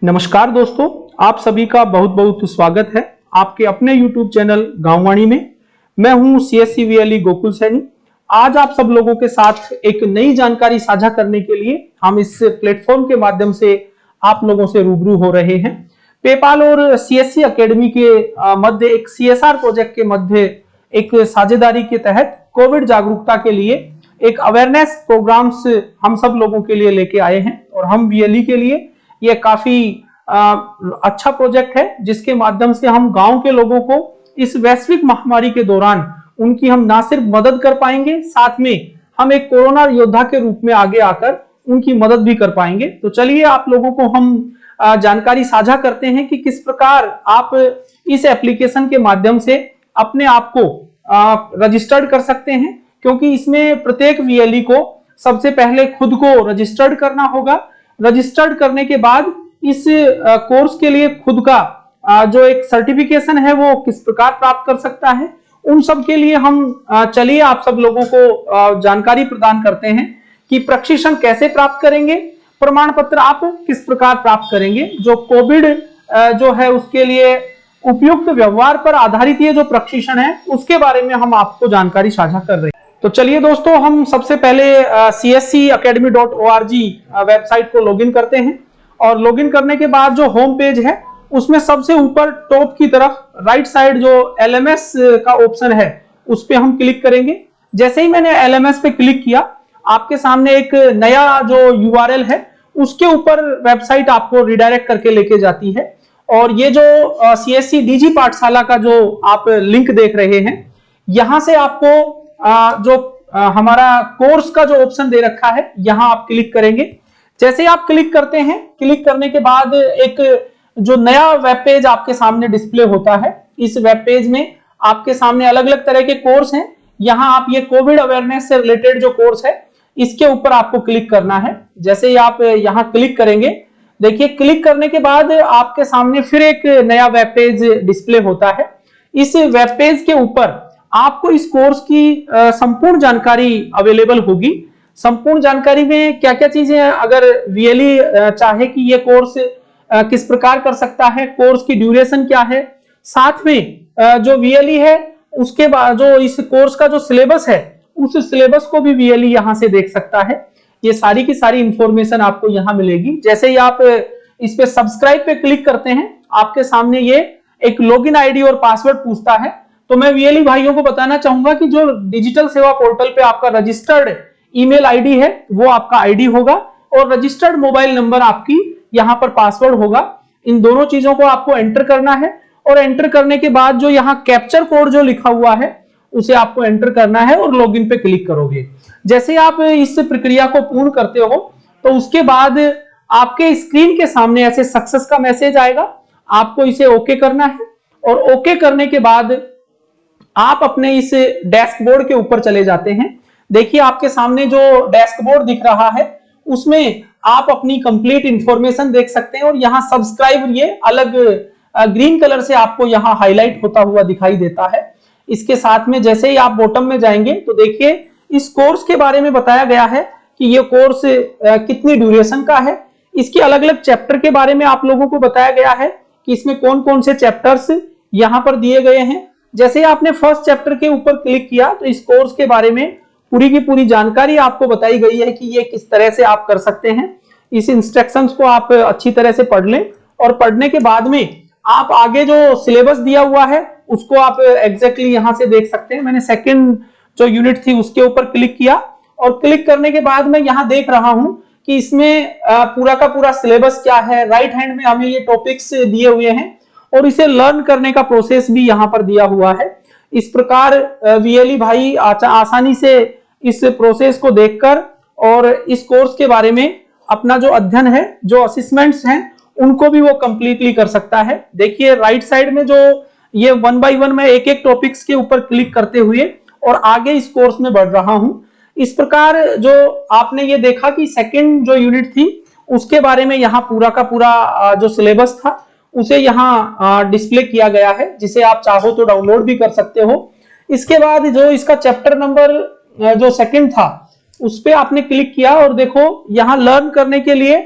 नमस्कार दोस्तों, आप सभी का बहुत बहुत स्वागत है आपके अपने YouTube चैनल गांववाणी में। मैं हूं CSC VLE गोकुल सैनी। आज आप सब लोगों के साथ एक नई जानकारी साझा करने के लिए हम इस प्लेटफॉर्म के माध्यम से आप लोगों से रूबरू हो रहे हैं। पेपाल और CSC एकेडमी के मध्य एक CSR प्रोजेक्ट के मध्य एक साझेदारी के तहत कोविड जागरूकता के लिए एक अवेयरनेस प्रोग्राम्स हम सब लोगों के लिए लेके आए हैं और हम VLE के लिए ये काफी अच्छा प्रोजेक्ट है, जिसके माध्यम से हम गांव के लोगों को इस वैश्विक महामारी के दौरान उनकी हम ना सिर्फ मदद कर पाएंगे, साथ में हम एक कोरोना योद्धा के रूप में आगे आकर उनकी मदद भी कर पाएंगे। तो चलिए आप लोगों को हम जानकारी साझा करते हैं कि किस प्रकार आप इस एप्लीकेशन के माध्यम से अपने आप को रजिस्टर्ड कर सकते हैं, क्योंकि इसमें प्रत्येक VLE को सबसे पहले खुद को रजिस्टर्ड करना होगा। रजिस्टर्ड करने के बाद इस कोर्स के लिए खुद का जो एक सर्टिफिकेशन है वो किस प्रकार प्राप्त कर सकता है, उन सब के लिए हम चलिए आप सब लोगों को जानकारी प्रदान करते हैं कि प्रशिक्षण कैसे प्राप्त करेंगे, प्रमाण पत्र आप किस प्रकार प्राप्त करेंगे। जो कोविड जो है उसके लिए उपयुक्त व्यवहार पर आधारित ये जो प्रशिक्षण है उसके बारे में हम आपको जानकारी साझा कर रहे हैं। तो चलिए दोस्तों, हम सबसे पहले cscacademy.org वेबसाइट को लॉगिन करते हैं और लॉगिन करने के बाद जो होम पेज है उसमें सबसे ऊपर टॉप की तरफ राइट साइड जो LMS का ऑप्शन है उस पे हम क्लिक करेंगे। जैसे ही मैंने LMS पे क्लिक किया, आपके सामने एक नया जो URL है उसके ऊपर वेबसाइट आपको रिडायरेक्ट करके लेके जाती है। और ये जो CSC DG पाठशाला का जो आप लिंक देख रहे हैं, यहां से आपको जो हमारा कोर्स का जो ऑप्शन दे रखा है यहां आप क्लिक करेंगे। जैसे आप क्लिक करते हैं, क्लिक करने के बाद एक जो नया वेब पेज आपके सामने डिस्प्ले होता है। इस वेब पेज में आपके सामने अलग अलग तरह के कोर्स हैं। यहां आप ये कोविड अवेयरनेस से रिलेटेड जो कोर्स है इसके ऊपर आपको क्लिक करना है। जैसे ही आप यहां क्लिक करेंगे, देखिए क्लिक करने के बाद आपके सामने फिर एक नया वेब पेज डिस्प्ले होता है। इस वेब पेज के ऊपर आपको इस कोर्स की संपूर्ण जानकारी अवेलेबल होगी। संपूर्ण जानकारी में क्या क्या चीजें, अगर VLE चाहे कि ये कोर्स किस प्रकार कर सकता है, कोर्स की ड्यूरेशन क्या है, साथ में जो VLE है उसके बाद जो इस कोर्स का जो सिलेबस है उस सिलेबस को भी VLE यहां से देख सकता है। ये सारी की सारी इंफॉर्मेशन आपको यहां मिलेगी। जैसे ही आप इस पे सब्सक्राइब पे क्लिक करते हैं, आपके सामने ये एक लॉगिन ID और पासवर्ड पूछता है। तो मैं VLE भाइयों को बताना चाहूंगा कि जो डिजिटल सेवा पोर्टल पे आपका रजिस्टर्ड ईमेल ID है वो आपका ID होगा और रजिस्टर्ड मोबाइल नंबर आपकी यहां पर पासवर्ड होगा। इन दोनों चीजों को आपको एंटर करना है और एंटर करने के बाद जो यहाँ कैप्चर कोड जो लिखा हुआ है उसे आपको एंटर करना है और लॉगिन पे क्लिक करोगे। जैसे आप इस प्रक्रिया को पूर्ण करते हो तो उसके बाद आपके स्क्रीन के सामने ऐसे सक्सेस का मैसेज आएगा। आपको इसे ओके करना है और ओके करने के बाद आप अपने इस डैशबोर्ड के ऊपर चले जाते हैं। देखिए आपके सामने जो डैशबोर्ड दिख रहा है उसमें आप अपनी कंप्लीट इंफॉर्मेशन देख सकते हैं और यहाँ सब्सक्राइब ये अलग ग्रीन कलर से आपको यहाँ हाईलाइट होता हुआ दिखाई देता है। इसके साथ में जैसे ही आप बॉटम में जाएंगे तो देखिए इस कोर्स के बारे में बताया गया है कि ये कोर्स कितनी ड्यूरेशन का है। इसके अलग अलग चैप्टर के बारे में आप लोगों को बताया गया है कि इसमें कौन कौन से चैप्टर्स यहाँ पर दिए गए हैं। जैसे आपने फर्स्ट चैप्टर के ऊपर क्लिक किया तो इस कोर्स के बारे में पूरी की पूरी जानकारी आपको बताई गई है कि ये किस तरह से आप कर सकते हैं। इस इंस्ट्रक्शंस को आप अच्छी तरह से पढ़ लें और पढ़ने के बाद में आप आगे जो सिलेबस दिया हुआ है उसको आप एग्जैक्टली यहां से देख सकते हैं। मैंने सेकंड जो यूनिट थी उसके ऊपर क्लिक किया और क्लिक करने के बाद मैं यहां देख रहा हूं कि इसमें पूरा का पूरा सिलेबस क्या है। राइट हैंड में हमें ये टॉपिक्स दिए हुए हैं और इसे लर्न करने का प्रोसेस भी यहाँ पर दिया हुआ है। इस प्रकार VLE भाई आसानी से इस प्रोसेस को देखकर और इस कोर्स के बारे में अपना जो अध्ययन है, जो असेसमेंट्स हैं, उनको भी वो कंप्लीटली कर सकता है। देखिए राइट साइड में जो ये 1 बाय 1 में एक एक टॉपिक्स के ऊपर क्लिक करते हुए और आगे इस कोर्स में बढ़ रहा हूं। इस प्रकार जो आपने ये देखा कि सेकंड जो यूनिट थी उसके बारे में यहाँ पूरा का पूरा जो सिलेबस था उसे यहाँ डिस्प्ले किया गया है, जिसे आप चाहो तो डाउनलोड भी कर सकते हो। इसके बाद जो इसका चैप्टर नंबर जो सेकंड था उस पे आपने क्लिक किया और देखो यहाँ लर्न करने के लिए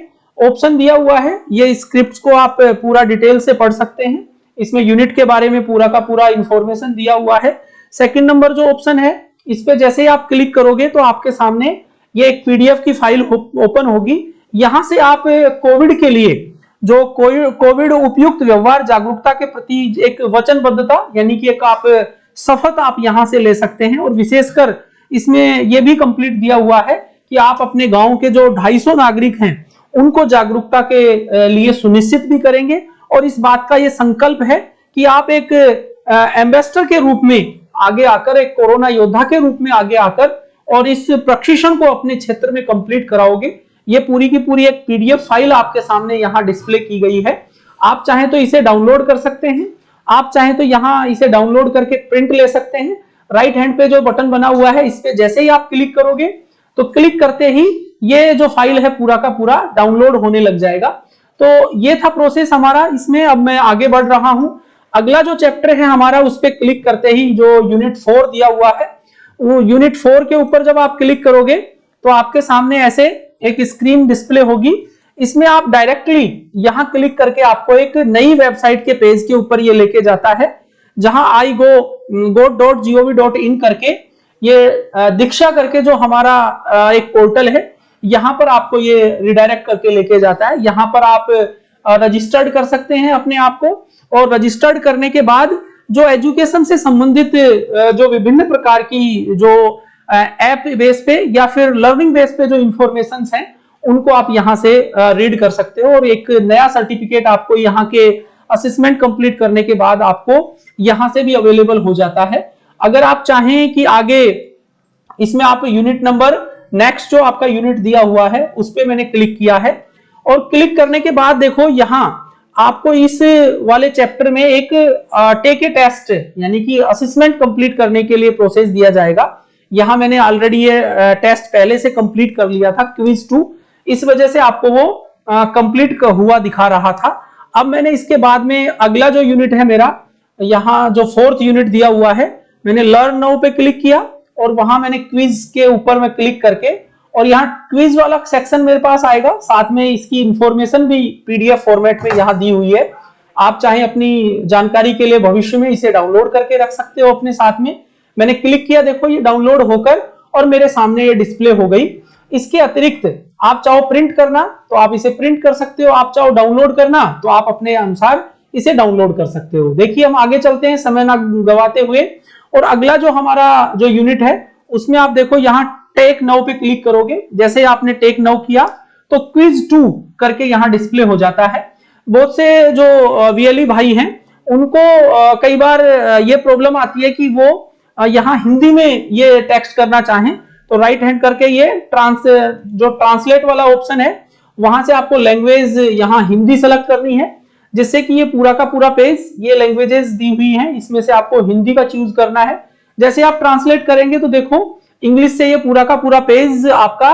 ऑप्शन दिया हुआ है, ये स्क्रिप्ट्स को आप पूरा डिटेल से पढ़ सकते हैं। इसमें यूनिट के बारे में पूरा का पूरा इंफॉर्मेशन दिया हुआ है। सेकंड नंबर जो ऑप्शन है, इस पे जैसे ही आप क्लिक करोगे तो आपके सामने ये एक पीडीएफ की फाइल ओपन होगी। यहां से आप कोविड के लिए जो कोविड उपयुक्त व्यवहार जागरूकता के प्रति एक वचनबद्धता यानी कि एक आप शपथ आप यहां से ले सकते हैं। और विशेषकर इसमें यह भी कंप्लीट दिया हुआ है कि आप अपने गांव के जो 250 नागरिक हैं उनको जागरूकता के लिए सुनिश्चित भी करेंगे। और इस बात का ये संकल्प है कि आप एक एम्बेसडर के रूप में आगे आकर, एक कोरोना योद्धा के रूप में आगे आकर और इस प्रशिक्षण को अपने क्षेत्र में कंप्लीट कराओगे। ये पूरी की पूरी एक पीडीएफ फाइल आपके सामने यहाँ डिस्प्ले की गई है। आप चाहें तो इसे डाउनलोड कर सकते हैं, आप चाहें तो यहाँ इसे डाउनलोड करके प्रिंट ले सकते हैं। राइट हैंड पे जो बटन बना हुआ है, इस पे जैसे ही आप क्लिक करोगे तो क्लिक करते ही ये जो फाइल है पूरा का पूरा डाउनलोड होने लग जाएगा। तो ये था प्रोसेस हमारा इसमें। अब मैं आगे बढ़ रहा हूं। अगला जो चैप्टर है हमारा, उस पे क्लिक करते ही जो यूनिट 4 दिया हुआ है, वो यूनिट 4 के ऊपर जब आप क्लिक करोगे तो आपके सामने ऐसे एक स्क्रीन डिस्प्ले होगी। इसमें आप डायरेक्टली यहां क्लिक करके आपको एक नई वेबसाइट के पेज के ऊपर ये लेके जाता है, जहां igo.gov.in करके ये दीक्षा करके जो हमारा एक पोर्टल है, यहां पर आपको ये रिडायरेक्ट करके लेके जाता है। यहां पर आप रजिस्टर्ड कर सकते हैं अपने आप को, और रजिस्टर्ड करने के बाद जो एजुकेशन से संबंधित जो विभिन्न प्रकार की जो ऐप बेस पे या फिर लर्निंग बेस पे जो इंफॉर्मेशन हैं उनको आप यहां से रीड कर सकते हो। और एक नया सर्टिफिकेट आपको यहाँ के असेसमेंट कंप्लीट करने के बाद आपको यहां से भी अवेलेबल हो जाता है। अगर आप चाहें कि आगे इसमें आप यूनिट नंबर नेक्स्ट जो आपका यूनिट दिया हुआ है उस पे मैंने क्लिक किया है, और क्लिक करने के बाद देखो यहां आपको इस वाले चैप्टर में एक टेक ए टेस्ट यानी कि असेसमेंट कंप्लीट करने के लिए प्रोसेस दिया जाएगा। यहां मैंने ऑलरेडी ये टेस्ट पहले से कंप्लीट कर लिया था, क्विज 2, इस वजह से आपको वो कंप्लीट हुआ दिखा रहा था। अब मैंने इसके बाद में अगला जो यूनिट है मेरा, यहाँ जो 4th यूनिट दिया हुआ है, मैंने लर्न नाउ पे क्लिक किया और वहां मैंने क्विज के ऊपर में क्लिक करके, और यहाँ क्विज वाला सेक्शन मेरे पास आएगा, साथ में इसकी इंफॉर्मेशन भी पीडीएफ फॉर्मेट में यहाँ दी हुई है। आप चाहे अपनी जानकारी के लिए भविष्य में इसे डाउनलोड करके रख सकते हो अपने साथ में। मैंने क्लिक किया, देखो ये डाउनलोड होकर और मेरे सामने ये डिस्प्ले हो गई। इसके अतिरिक्त आप चाहो प्रिंट करना तो आप इसे प्रिंट कर सकते हो, आप चाहो डाउनलोड करना तो आप अपने अनुसार इसे डाउनलोड कर सकते हो। देखिए हम आगे चलते हैं समय ना गवाते हुए, और अगला जो हमारा जो यूनिट है उसमें आप देखो यहाँ टेक नाउ पे क्लिक करोगे। जैसे आपने टेक नाउ किया तो क्विज 2 करके यहाँ डिस्प्ले हो जाता है। बहुत से जो वीएलई भाई हैं उनको कई बार ये प्रॉब्लम आती है कि वो यहाँ हिंदी में ये टेक्स्ट करना चाहें, तो राइट हैंड करके ये जो ट्रांसलेट वाला ऑप्शन है वहां से आपको लैंग्वेज यहाँ हिंदी सेलेक्ट करनी है, जिससे कि ये पूरा का पूरा पेज ये लैंग्वेजेस दी हुई हैं, इसमें से आपको हिंदी का चूज करना है। जैसे आप ट्रांसलेट करेंगे तो देखो इंग्लिश से ये पूरा का पूरा पेज आपका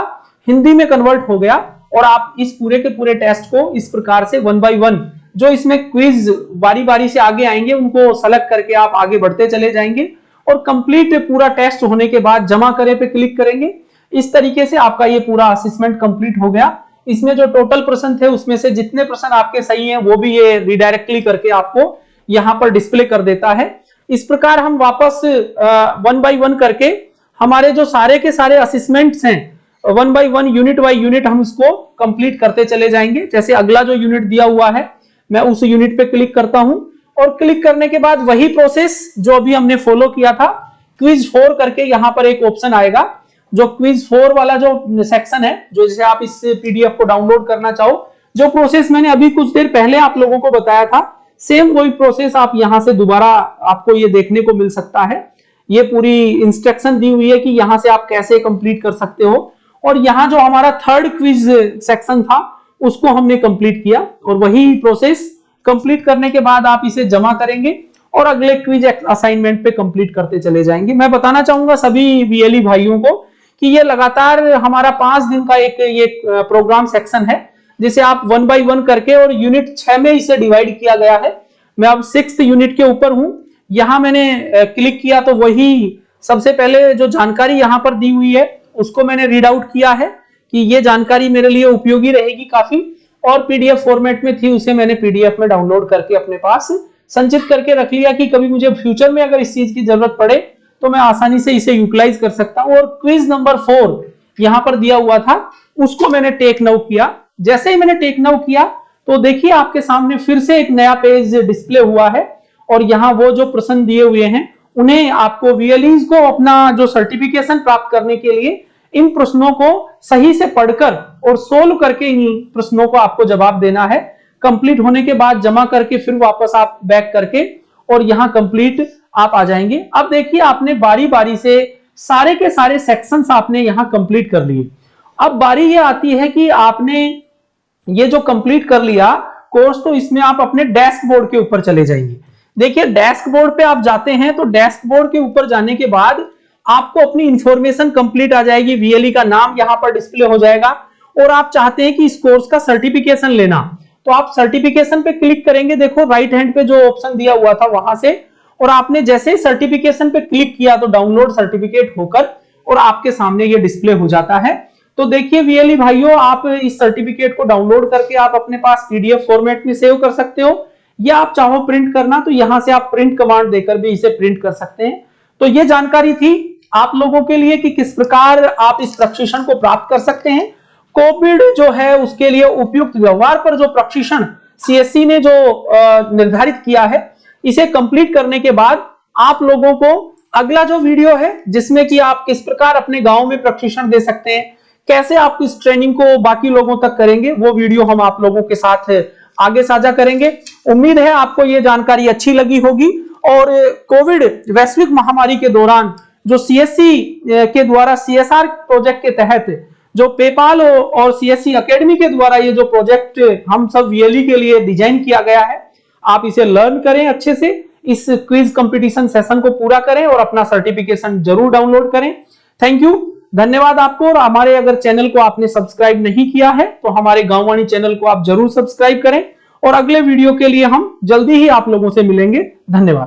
हिंदी में कन्वर्ट हो गया, और आप इस पूरे के पूरे टेस्ट को इस प्रकार से 1 by 1 जो इसमें क्विज बारी बारी से आगे आएंगे उनको सेलेक्ट करके आप आगे बढ़ते चले जाएंगे, और कंप्लीट पूरा टेस्ट होने के बाद जमा करे पे क्लिक करेंगे। इस तरीके से आपका ये पूरा असेसमेंट कंप्लीट हो गया। इसमें जो टोटल प्रश्न थे उसमें से जितने प्रश्न आपके सही हैं वो भी ये रिडायरेक्टली करके आपको यहां पर डिस्प्ले कर देता है। इस प्रकार हम वापस 1 by 1 करके हमारे जो सारे के सारे असेसमेंट्स हैं 1 by 1 यूनिट बाय यूनिट हम इसको कंप्लीट करते चले जाएंगे। जैसे अगला जो यूनिट दिया हुआ है मैं उस यूनिट पे क्लिक करता हूं, और क्लिक करने के बाद वही प्रोसेस जो अभी हमने फॉलो किया था, क्विज 4 करके यहां पर एक ऑप्शन आएगा। जो क्विज 4 वाला जो सेक्शन है, जो जैसे आप इस पीडीएफ को डाउनलोड करना चाहो, जो प्रोसेस मैंने अभी कुछ देर पहले आप लोगों को बताया था, सेम वही प्रोसेस आप यहां से दोबारा आपको ये देखने को मिल सकता है। ये पूरी इंस्ट्रक्शन दी हुई है कि यहां से आप कैसे कंप्लीट कर सकते हो, और यहाँ जो हमारा 3rd क्विज सेक्शन था उसको हमने कंप्लीट किया, और वही प्रोसेस कंप्लीट करने के बाद आप इसे जमा करेंगे और अगले क्विज असाइनमेंट पे कंप्लीट करते चले जाएंगे। मैं बताना चाहूंगा सभी वीएलई भाइयों को कि ये लगातार हमारा 5 दिन का एक ये प्रोग्राम सेक्शन है, जिसे आप 1 by 1 करके, और यूनिट 6 में इसे डिवाइड किया गया है। मैं अब 6th यूनिट के ऊपर हूं। यहां मैंने क्लिक किया तो वही सबसे पहले जो जानकारी यहां पर दी हुई है उसको मैंने रीड आउट किया है कि ये जानकारी मेरे लिए उपयोगी रहेगी काफी। और पीडीएफ फॉर्मेट में थी, उसे मैंने पीडीएफ में डाउनलोड करके अपने पास संचित करके रख लिया कि कभी मुझे फ्यूचर में अगर इस चीज की जरूरत पड़े तो मैं आसानी से इसे यूटिलाइज कर सकता हूं। और क्विज नंबर 4 यहां पर दिया हुआ था, उसको मैंने टेक नाउ किया। जैसे ही मैंने टेक नाउ किया तो देखिए आपके सामने फिर से एक नया पेज डिस्प्ले हुआ है और यहाँ वो जो प्रश्न दिए हुए हैं उन्हें आपको वीएलईज को अपना जो सर्टिफिकेशन प्राप्त करने के लिए इन प्रश्नों को सही से पढ़कर और सोल्व करके इन प्रश्नों को आपको जवाब देना है। कंप्लीट होने के बाद जमा करके फिर वापस आप बैक करके और यहाँ कंप्लीट आप आ जाएंगे। अब देखिए आपने बारी बारी से सारे के सारे सेक्शंस आपने यहाँ कंप्लीट कर लिए। अब बारी ये आती है कि आपने ये जो कंप्लीट कर लिया कोर्स, तो इसमें आप अपने डैशबोर्ड के ऊपर चले जाएंगे। देखिए डैशबोर्ड पे आप जाते हैं तो डैशबोर्ड के ऊपर जाने के बाद आपको अपनी इंफॉर्मेशन कंप्लीट आ जाएगी, वीएलई का नाम यहां पर डिस्प्ले हो जाएगा और आप चाहते हैं कि इस कोर्स का सर्टिफिकेशन लेना, तो आप सर्टिफिकेशन पे क्लिक करेंगे। देखो राइट हैंड पे जो ऑप्शन दिया हुआ था वहां से, और आपने जैसे ही सर्टिफिकेशन पे क्लिक किया तो डाउनलोड सर्टिफिकेट होकर और आपके सामने ये डिस्प्ले हो जाता है। तो देखिए वीएलई भाइयों, आप इस सर्टिफिकेट को डाउनलोड करके आप अपने पास पीडीएफ फॉर्मेट में सेव कर सकते हो, या आप चाहो प्रिंट करना तो यहां से आप प्रिंट कमांड देकर भी इसे प्रिंट कर सकते हैं। तो ये जानकारी थी आप लोगों के लिए कि किस प्रकार आप इस प्रशिक्षण को प्राप्त कर सकते हैं। कोविड जो है उसके लिए उपयुक्त व्यवहार पर जो प्रशिक्षण सीएससी ने जो निर्धारित किया है, इसे कंप्लीट करने के बाद आप लोगों को अगला जो वीडियो है जिसमें कि आप किस प्रकार अपने गांव में प्रशिक्षण दे सकते हैं, कैसे आप इस ट्रेनिंग को बाकी लोगों तक करेंगे, वो वीडियो हम आप लोगों के साथ आगे साझा करेंगे। उम्मीद है आपको ये जानकारी अच्छी लगी होगी। और कोविड वैश्विक महामारी के दौरान जो सीएससी के द्वारा सीएसआर प्रोजेक्ट के तहत जो पेपाल और सीएससी एकेडमी के द्वारा ये जो प्रोजेक्ट हम सब वीएलई के लिए डिजाइन किया गया है, आप इसे लर्न करें अच्छे से, इस क्विज कंपटीशन सेशन को पूरा करें और अपना सर्टिफिकेशन जरूर डाउनलोड करें। थैंक यू, धन्यवाद आपको। और हमारे अगर चैनल को आपने सब्सक्राइब नहीं किया है तो हमारे गांववाणी चैनल को आप जरूर सब्सक्राइब करें और अगले वीडियो के लिए हम जल्दी ही आप लोगों से मिलेंगे। धन्यवाद।